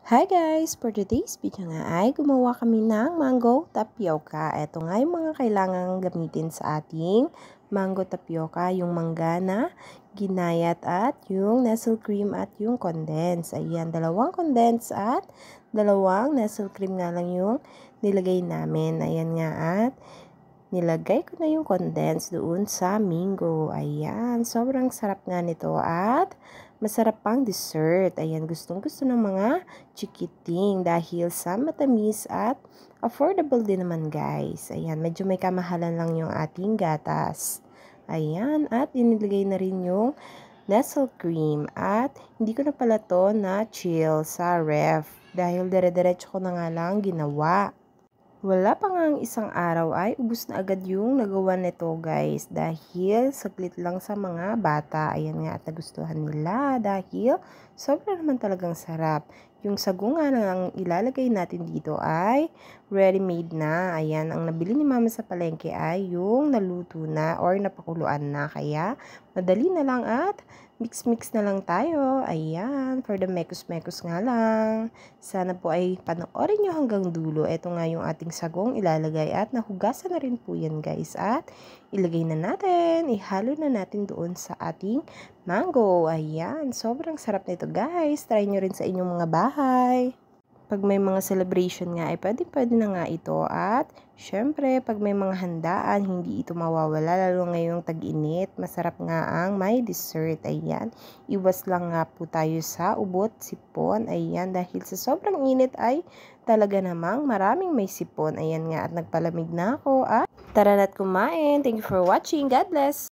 Hi guys! For today's video nga ay gumawa kami ng mango tapioca. Ito nga yung mga kailangang gamitin sa ating mango tapioca. Yung mangga na ginayat at yung nestle cream at yung condense. Ayan, dalawang condense at dalawang nestle cream nga lang yung nilagay namin. Ayan nga at nilagay ko na yung condense doon sa mango. Ayan, sobrang sarap nga nito at masarap pang dessert. Ayan, gustong-gusto ng mga chikiting dahil sa matamis at affordable din naman guys. Ayan, medyo may kamahalan lang yung ating gatas. Ayan, at inilagay na rin yung nestle cream at hindi ko na pala to na chill sa ref dahil dire-diretso ko na nga lang ginawa. Wala pa nga ang isang araw ay ubos na agad yung nagawa nito guys dahil saglit lang sa mga bata. Ayan nga at nagustuhan nila dahil sobrang naman talagang sarap. Yung sago nga na ang ilalagay natin dito ay ready-made na. Ayan, ang nabili ni mama sa palengke ay yung naluto na or napakuluan na. Kaya madali na lang at mix-mix na lang tayo. Ayan, for the mekos-mekos nga lang. Sana po ay panoorin nyo hanggang dulo. Ito nga yung ating sagong ilalagay at nahugasan na rin po yan guys. At ilagay na natin, ihalo na natin doon sa ating mango. Ayan, sobrang sarap nito guys. Try nyo rin sa inyong mga bahay. Pag may mga celebration nga ay pwede na nga ito at syempre pag may mga handaan hindi ito mawawala lalo ngayong tag-init. Masarap nga ang may dessert. Ayan, iwas lang nga po tayo sa ubot, sipon. Ayan, dahil sa sobrang init ay talaga namang maraming may sipon. Ayan nga at nagpalamig na ako at tara na't kumain. Thank you for watching. God bless!